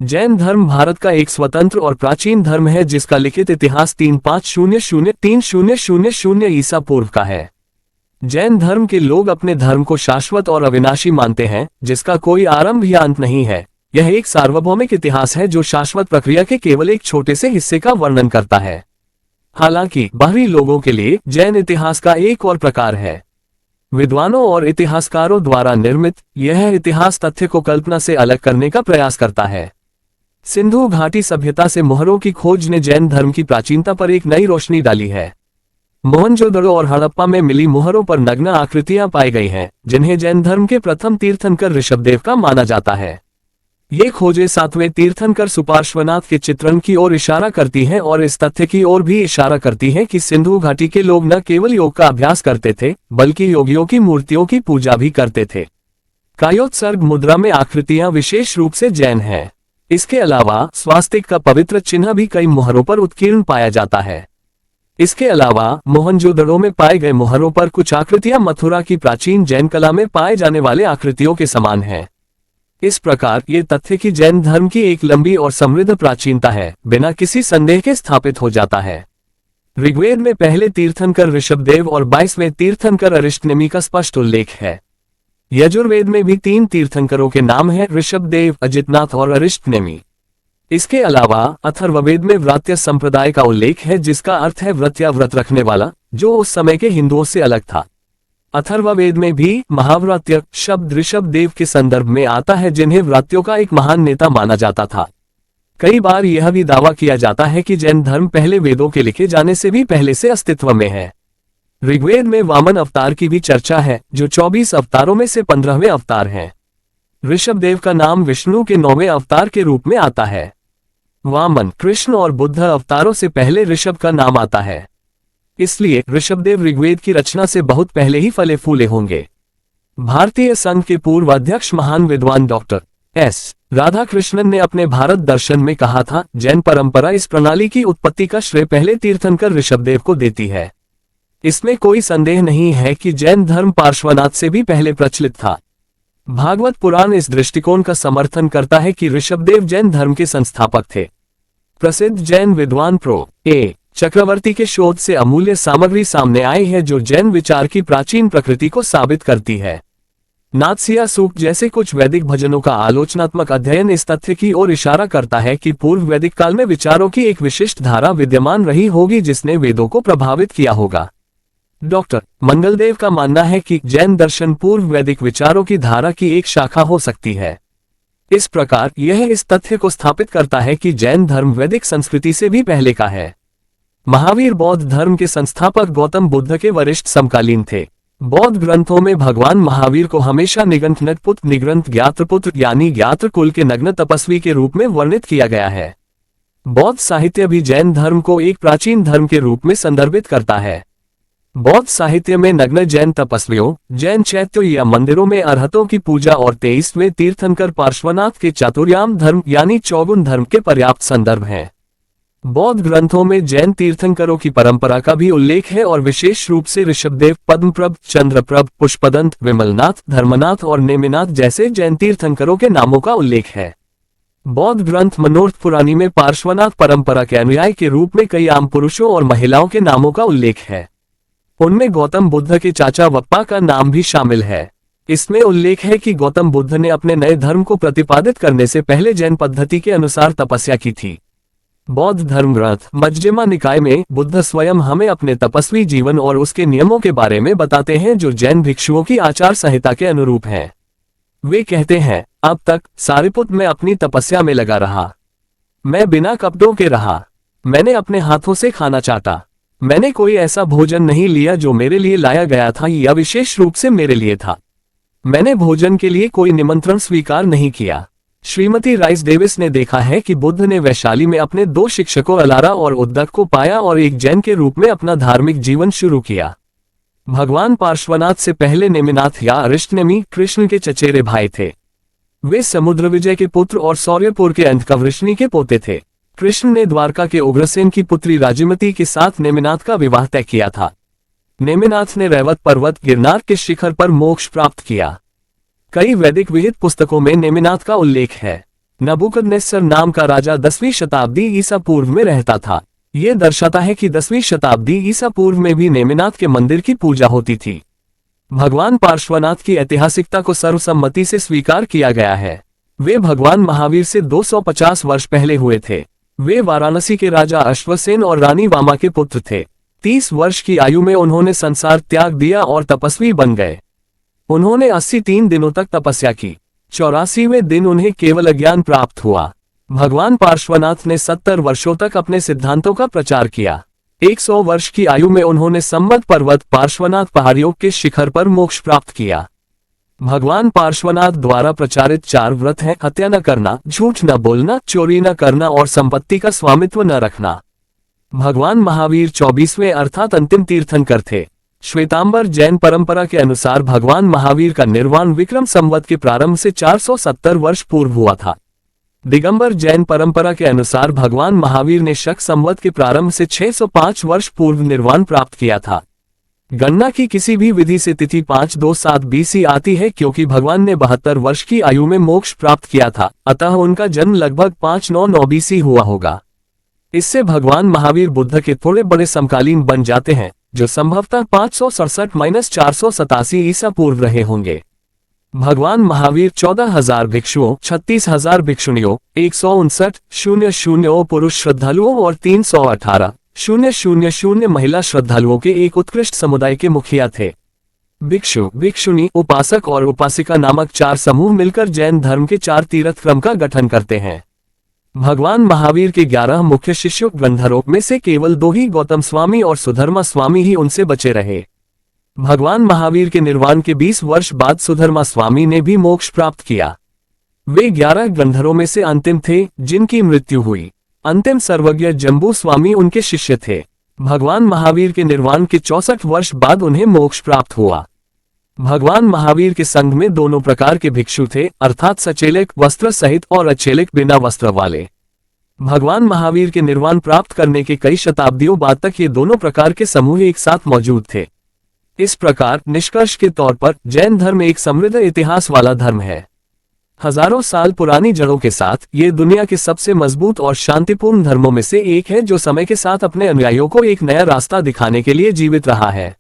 जैन धर्म भारत का एक स्वतंत्र और प्राचीन धर्म है जिसका लिखित इतिहास 3500-3000 ईसा पूर्व का है। जैन धर्म के लोग अपने धर्म को शाश्वत और अविनाशी मानते हैं, जिसका कोई आरंभ या अंत नहीं है। यह एक सार्वभौमिक इतिहास है जो शाश्वत प्रक्रिया के केवल एक छोटे से हिस्से का वर्णन करता है। हालांकि बाहरी लोगों के लिए जैन इतिहास का एक और प्रकार है। विद्वानों और इतिहासकारों द्वारा निर्मित यह इतिहास तथ्य को कल्पना से अलग करने का प्रयास करता है। सिंधु घाटी सभ्यता से मोहरों की खोज ने जैन धर्म की प्राचीनता पर एक नई रोशनी डाली है। मोहनजोदड़ो और हड़प्पा में मिली मोहरों पर नग्न आकृतियां पाई गई हैं, जिन्हें जैन धर्म के प्रथम तीर्थंकर ऋषभदेव का माना जाता है। ये खोजें 7वें तीर्थंकर सुपार्श्वनाथ के चित्रण की ओर इशारा करती हैं और इस तथ्य की ओर भी इशारा करती हैं कि सिंधु घाटी के लोग न केवल योग का अभ्यास करते थे, बल्कि योगियों की मूर्तियों की पूजा भी करते थे। कायोत्सर्ग मुद्रा में आकृतियां विशेष रूप से जैन हैं। इसके अलावा स्वास्तिक का पवित्र चिन्ह भी कई मोहरों पर उत्कीर्ण पाया जाता है। इसके अलावा मोहनजोदड़ो में पाए गए मोहरों पर कुछ आकृतियां मथुरा की प्राचीन जैन कला में पाए जाने वाले आकृतियों के समान हैं। इस प्रकार ये तथ्य कि जैन धर्म की एक लंबी और समृद्ध प्राचीनता है, बिना किसी संदेह के स्थापित हो जाता है। ऋग्वेद में पहले तीर्थंकर ऋषभदेव और 22वें तीर्थंकर अरिष्टनेमि का स्पष्ट उल्लेख है। यजुर्वेद में भी 3 तीर्थंकरों के नाम हैं, ऋषभदेव, अजितनाथ और अरिष्टनेमि। इसके अलावा अथर्ववेद में व्रात्य संप्रदाय का उल्लेख है, जिसका अर्थ है व्रत या व्रत रखने वाला, जो उस समय के हिंदुओं से अलग था। अथर्ववेद में भी महाव्रात्य शब्द ऋषभदेव के संदर्भ में आता है, जिन्हें व्रात्यों का एक महान नेता माना जाता था। कई बार यह भी दावा किया जाता है कि जैन धर्म पहले वेदों के लिखे जाने से भी पहले से अस्तित्व में है। ऋग्वेद में वामन अवतार की भी चर्चा है, जो 24 अवतारों में से 15वें अवतार हैं। ऋषभदेव का नाम विष्णु के 9वें अवतार के रूप में आता है। वामन, कृष्ण और बुद्ध अवतारों से पहले ऋषभ का नाम आता है। इसलिए ऋषभदेव ऋग्वेद की रचना से बहुत पहले ही फले फूले होंगे। भारतीय संघ के पूर्व अध्यक्ष महान विद्वान डॉक्टर एस राधाकृष्णन ने अपने भारत दर्शन में कहा था, जैन परंपरा इस प्रणाली की उत्पत्ति का श्रेय पहले तीर्थंकर ऋषभदेव को देती है। इसमें कोई संदेह नहीं है कि जैन धर्म पार्श्वनाथ से भी पहले प्रचलित था। भागवत पुराण इस दृष्टिकोण का समर्थन करता है कि ऋषभदेव जैन धर्म के संस्थापक थे। प्रसिद्ध जैन विद्वान प्रो ए चक्रवर्ती के शोध से अमूल्य सामग्री सामने आई है, जो जैन विचार की प्राचीन प्रकृति को साबित करती है। नात्सिया सूक्त जैसे कुछ वैदिक भजनों का आलोचनात्मक अध्ययन इस तथ्य की ओर इशारा करता है कि पूर्व वैदिक काल में विचारों की एक विशिष्ट धारा विद्यमान रही होगी, जिसने वेदों को प्रभावित किया होगा। डॉक्टर मंगलदेव का मानना है कि जैन दर्शन पूर्व वैदिक विचारों की धारा की एक शाखा हो सकती है। इस प्रकार यह इस तथ्य को स्थापित करता है कि जैन धर्म वैदिक संस्कृति से भी पहले का है। महावीर बौद्ध धर्म के संस्थापक गौतम बुद्ध के वरिष्ठ समकालीन थे। बौद्ध ग्रंथों में भगवान महावीर को हमेशा निगंथ नटपुत्र निग्रंथ ज्ञात्रपुत्र यानी ज्ञात्र कुल के नग्न तपस्वी के रूप में वर्णित किया गया है। बौद्ध साहित्य भी जैन धर्म को एक प्राचीन धर्म के रूप में संदर्भित करता है। बौद्ध साहित्य में नग्न जैन तपस्वियों, जैन चैत्यों या मंदिरों में अरहतों की पूजा और 23वें तीर्थंकर पार्श्वनाथ के चातुर्याम धर्म यानी चौगुन धर्म के पर्याप्त संदर्भ हैं। बौद्ध ग्रंथों में जैन तीर्थंकरों की परंपरा का भी उल्लेख है और विशेष रूप से ऋषभदेव, पद्मप्रभ, चंद्रप्रभ, पुष्पदंत, विमलनाथ, धर्मनाथ और नेमिनाथ जैसे जैन तीर्थंकरों के नामों का उल्लेख है। बौद्ध ग्रंथ मनोर्थ पुराणी में पार्श्वनाथ परंपरा के अनुयायी के रूप में कई आम पुरुषों और महिलाओं के नामों का उल्लेख है। उनमें गौतम बुद्ध के चाचा वप्पा का नाम भी शामिल है। इसमें उल्लेख है कि गौतम बुद्ध ने अपने नए धर्म को प्रतिपादित करने से पहले जैन पद्धति के अनुसार तपस्या की थी। बौद्ध धर्म ग्रंथ मज्क्धिमा निकाय में बुद्ध स्वयं हमें अपने तपस्वी जीवन और उसके नियमों के बारे में बताते हैं, जो जैन भिक्षुओं की आचार संहिता के अनुरूप हैं। वे कहते हैं, अब तक सारिपुत्र मैं अपनी तपस्या में लगा रहा। मैं बिना कपड़ों के रहा। मैंने अपने हाथों से खाना चाटा। मैंने कोई ऐसा भोजन नहीं लिया जो मेरे लिए लाया गया था या विशेष रूप से मेरे लिए था। मैंने भोजन के लिए कोई निमंत्रण स्वीकार नहीं किया। श्रीमती राइस डेविस ने देखा है कि बुद्ध ने वैशाली में अपने 2 शिक्षकों अलारा और उद्दक को पाया और एक जैन के रूप में अपना धार्मिक जीवन शुरू किया। भगवान पार्श्वनाथ से पहले नेमिनाथ या अरिष्टनेमि कृष्ण के चचेरे भाई थे। वे समुद्र विजय के पुत्र और सौर्यपुर के अंधकवृष्णि के पोते थे। कृष्ण ने द्वारका के उग्रसेन की पुत्री राजिमती के साथ नेमिनाथ का विवाह तय किया था। नेमिनाथ ने रैवत पर्वत गिरनार के शिखर पर मोक्ष प्राप्त किया। कई वैदिक विहित पुस्तकों में नेमिनाथ का उल्लेख है। नबूकदनेस्सर नाम का राजा 10वीं शताब्दी ईसा पूर्व में रहता था। ये दर्शाता है कि 10वीं शताब्दी ईसा पूर्व में भी नेमिनाथ के मंदिर की पूजा होती थी। भगवान पार्श्वनाथ की ऐतिहासिकता को सर्वसम्मति से स्वीकार किया गया है। वे भगवान महावीर से 250 वर्ष पहले हुए थे। वे वाराणसी के राजा अश्वसेन और रानी वामा के पुत्र थे। 30 वर्ष की आयु में उन्होंने संसार त्याग दिया और तपस्वी बन गए। उन्होंने 83 दिनों तक तपस्या की। 84वें दिन उन्हें केवल अज्ञान प्राप्त हुआ। भगवान पार्श्वनाथ ने 70 वर्षों तक अपने सिद्धांतों का प्रचार किया। 100 वर्ष की आयु में उन्होंने सम्मत पर्वत पार्श्वनाथ पहाड़ियों के शिखर पर मोक्ष प्राप्त किया। भगवान पार्श्वनाथ द्वारा प्रचारित 4 व्रत हैं: हत्या न करना, झूठ न बोलना, चोरी न करना और संपत्ति का स्वामित्व न रखना। भगवान महावीर 24वें अर्थात अंतिम तीर्थंकर थे। श्वेतांबर जैन परंपरा के अनुसार भगवान महावीर का निर्वाण विक्रम संवत के प्रारंभ से 470 वर्ष पूर्व हुआ था। दिगंबर जैन परंपरा के अनुसार भगवान महावीर ने शक संवत के प्रारंभ से 605 वर्ष पूर्व निर्वाण प्राप्त किया था। गणना की किसी भी विधि से तिथि 527 BC आती है, क्योंकि भगवान ने 72 वर्ष की आयु में मोक्ष प्राप्त किया था, अतः उनका जन्म लगभग 599 BC हुआ होगा। इससे भगवान महावीर बुद्ध के थोड़े बड़े समकालीन बन जाते हैं, जो संभवतः 567-487 ईसा पूर्व रहे होंगे। भगवान महावीर 14,000 भिक्षुओं, 36,000 भिक्षुणियों, 159,000 पुरुष श्रद्धालुओं और 318,000 महिला श्रद्धालुओं के एक उत्कृष्ट समुदाय के मुखिया थे। भिक्षु, भिक्षुणी, उपासक और उपासिका नामक 4 समूह मिलकर जैन धर्म के 4 तीर्थ क्रम का गठन करते हैं। भगवान महावीर के 11 मुख्य शिष्यों गंधर्वों में से केवल 2 ही, गौतम स्वामी और सुधर्मा स्वामी ही उनसे बचे रहे। भगवान महावीर के निर्वाण के 20 वर्ष बाद सुधर्मा स्वामी ने भी मोक्ष प्राप्त किया। वे 11 गंधर्वों में से अंतिम थे जिनकी मृत्यु हुई। अंतिम सर्वज्ञ जम्बू स्वामी उनके शिष्य थे। भगवान महावीर के निर्वाण के 64 वर्ष बाद उन्हें मोक्ष प्राप्त हुआ। भगवान महावीर के संघ में दोनों प्रकार के भिक्षु थे, अर्थात सचेलक वस्त्र सहित और अचेलक बिना वस्त्र वाले। भगवान महावीर के निर्वाण प्राप्त करने के कई शताब्दियों बाद तक ये दोनों प्रकार के समूह एक साथ मौजूद थे। इस प्रकार निष्कर्ष के तौर पर जैन धर्म एक समृद्ध इतिहास वाला धर्म है। हजारों साल पुरानी जड़ों के साथ ये दुनिया के सबसे मजबूत और शांतिपूर्ण धर्मों में से एक है, जो समय के साथ अपने अनुयायियों को एक नया रास्ता दिखाने के लिए जीवित रहा है।